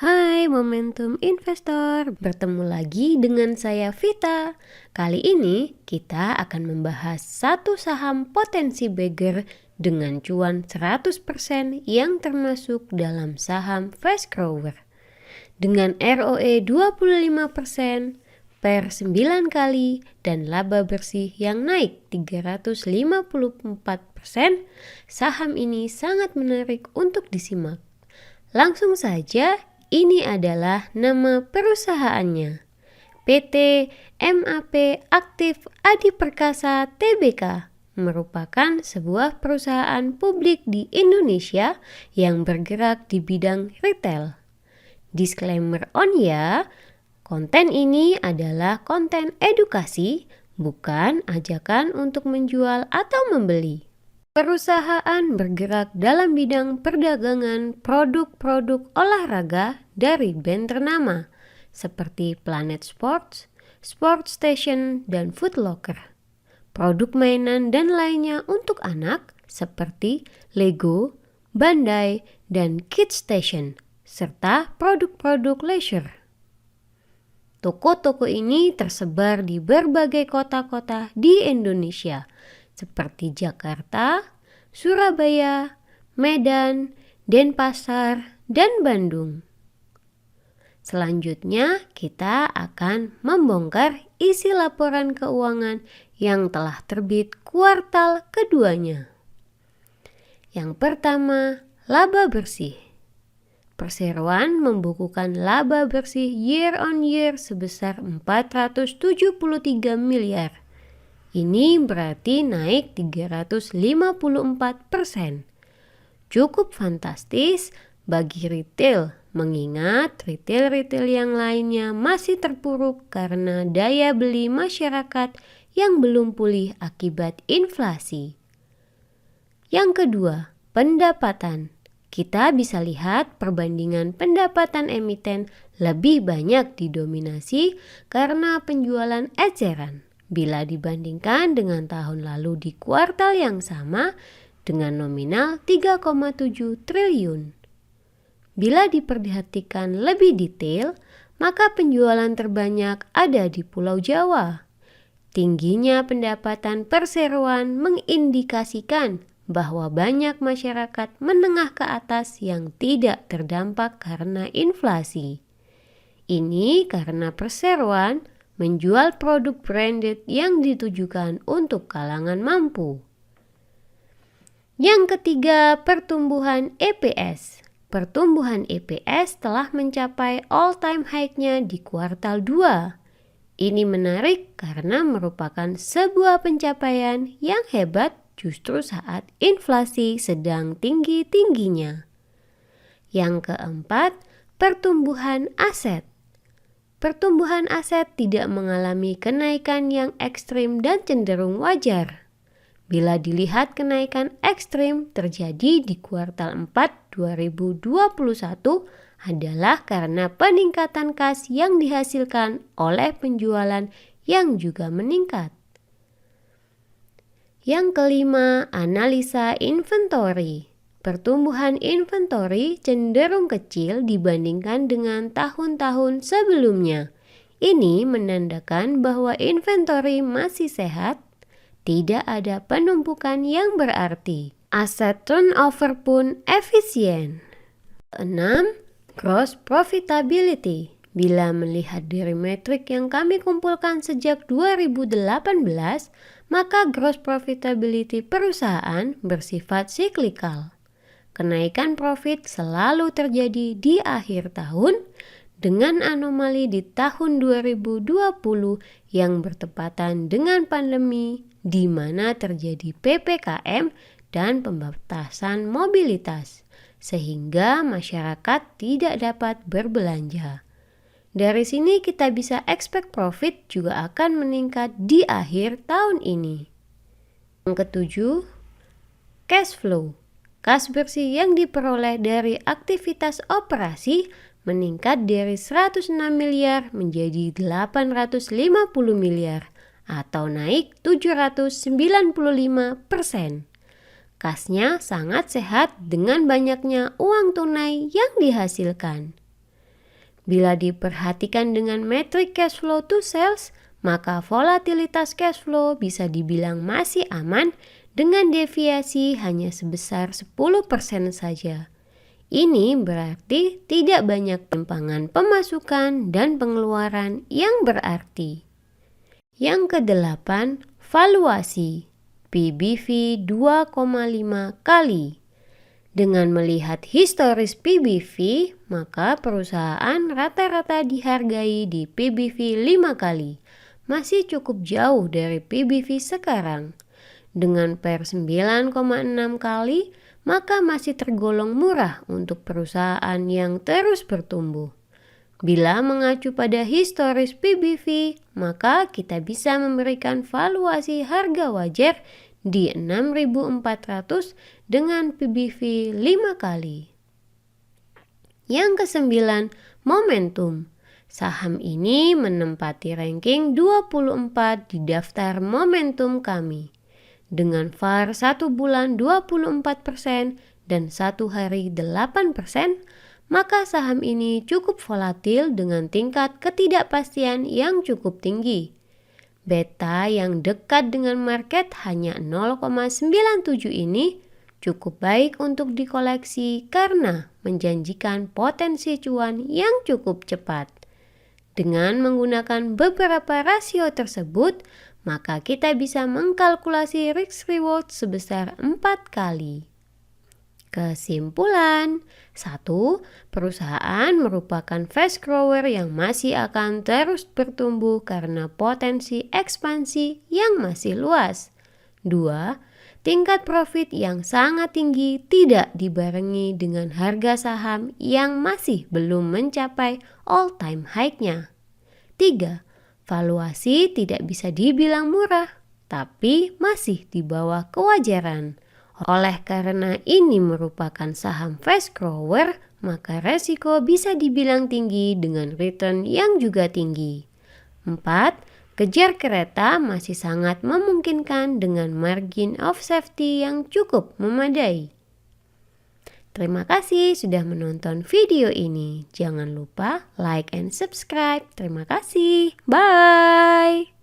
Hai Momentum Investor, bertemu lagi dengan saya Vita. Kali ini kita akan membahas satu saham potensi bagger dengan cuan 100% yang termasuk dalam saham fast grower. Dengan ROE 25% per 9 kali dan laba bersih yang naik 354%, saham ini sangat menarik untuk disimak. Langsung saja, ini adalah nama perusahaannya. PT MAP Aktif Adi Perkasa Tbk merupakan sebuah perusahaan publik di Indonesia yang bergerak di bidang retail. Disclaimer on ya, konten ini adalah konten edukasi, bukan ajakan untuk menjual atau membeli. Perusahaan bergerak dalam bidang perdagangan produk-produk olahraga dari brand ternama seperti Planet Sports, Sport Station, dan Foot Locker. Produk mainan dan lainnya untuk anak seperti Lego, Bandai, dan Kids Station, serta produk-produk leisure. Toko-toko ini tersebar di berbagai kota-kota di Indonesia, seperti Jakarta, Surabaya, Medan, Denpasar, dan Bandung. Selanjutnya, kita akan membongkar isi laporan keuangan yang telah terbit kuartal keduanya. Yang pertama, laba bersih. Perseroan membukukan laba bersih year on year sebesar 473 miliar. Ini berarti naik 354%. Cukup fantastis bagi retail, mengingat retail-retail yang lainnya masih terpuruk karena daya beli masyarakat yang belum pulih akibat inflasi. Yang kedua, pendapatan. Kita bisa lihat perbandingan pendapatan emiten lebih banyak didominasi karena penjualan eceran bila dibandingkan dengan tahun lalu di kuartal yang sama dengan nominal 3,7 triliun. Bila diperhatikan lebih detail, maka penjualan terbanyak ada di Pulau Jawa. Tingginya pendapatan perseroan mengindikasikan bahwa banyak masyarakat menengah ke atas yang tidak terdampak karena inflasi. Ini karena perseroan menjual produk branded yang ditujukan untuk kalangan mampu. Yang ketiga, pertumbuhan EPS. Pertumbuhan EPS telah mencapai all-time high-nya di kuartal 2. Ini menarik karena merupakan sebuah pencapaian yang hebat justru saat inflasi sedang tinggi-tingginya. Yang keempat, pertumbuhan aset. Pertumbuhan aset tidak mengalami kenaikan yang ekstrim dan cenderung wajar. Bila dilihat kenaikan ekstrim terjadi di kuartal 4 2021 adalah karena peningkatan kas yang dihasilkan oleh penjualan yang juga meningkat. Yang kelima, analisa inventory. Pertumbuhan inventory cenderung kecil dibandingkan dengan tahun-tahun sebelumnya. Ini menandakan bahwa inventory masih sehat, tidak ada penumpukan yang berarti. Aset turnover pun efisien. 6. Gross profitability. Bila melihat dari metrik yang kami kumpulkan sejak 2018, maka gross profitability perusahaan bersifat siklikal. Kenaikan profit selalu terjadi di akhir tahun dengan anomali di tahun 2020 yang bertepatan dengan pandemi di mana terjadi PPKM dan pembatasan mobilitas sehingga masyarakat tidak dapat berbelanja. Dari sini kita bisa expect profit juga akan meningkat di akhir tahun ini. Yang ketujuh, cash flow. Kas bersih yang diperoleh dari aktivitas operasi meningkat dari 106 miliar menjadi 850 miliar atau naik 795%. Kasnya sangat sehat dengan banyaknya uang tunai yang dihasilkan. Bila diperhatikan dengan metrik cash flow to sales, maka volatilitas cash flow bisa dibilang masih aman dengan deviasi hanya sebesar 10% saja. Ini berarti tidak banyak penyimpangan pemasukan dan pengeluaran yang berarti. Yang kedelapan, valuasi. PBV 2,5 kali. Dengan melihat historis PBV, maka perusahaan rata-rata dihargai di PBV 5 kali. Masih cukup jauh dari PBV sekarang. Dengan PER 9,6 kali, maka masih tergolong murah untuk perusahaan yang terus bertumbuh. Bila mengacu pada historis PBV, maka kita bisa memberikan valuasi harga wajar di 6.400 dengan PBV 5 kali. Yang kesembilan, momentum. Saham ini menempati ranking 24 di daftar momentum kami. Dengan VaR 1 bulan 24% dan 1 hari 8%, maka saham ini cukup volatil dengan tingkat ketidakpastian yang cukup tinggi. Beta yang dekat dengan market hanya 0,97 ini cukup baik untuk dikoleksi karena menjanjikan potensi cuan yang cukup cepat. Dengan menggunakan beberapa rasio tersebut, maka kita bisa mengkalkulasi risk reward sebesar 4 kali. Kesimpulan, 1. Perusahaan merupakan fast grower yang masih akan terus bertumbuh karena potensi ekspansi yang masih luas. 2. Tingkat profit yang sangat tinggi tidak dibarengi dengan harga saham yang masih belum mencapai all-time high-nya. 3. Valuasi tidak bisa dibilang murah, tapi masih di bawah kewajaran. Oleh karena ini merupakan saham fast grower, maka resiko bisa dibilang tinggi dengan return yang juga tinggi. 4. Kejar kereta masih sangat memungkinkan dengan margin of safety yang cukup memadai. Terima kasih sudah menonton video ini. Jangan lupa like and subscribe. Terima kasih. Bye.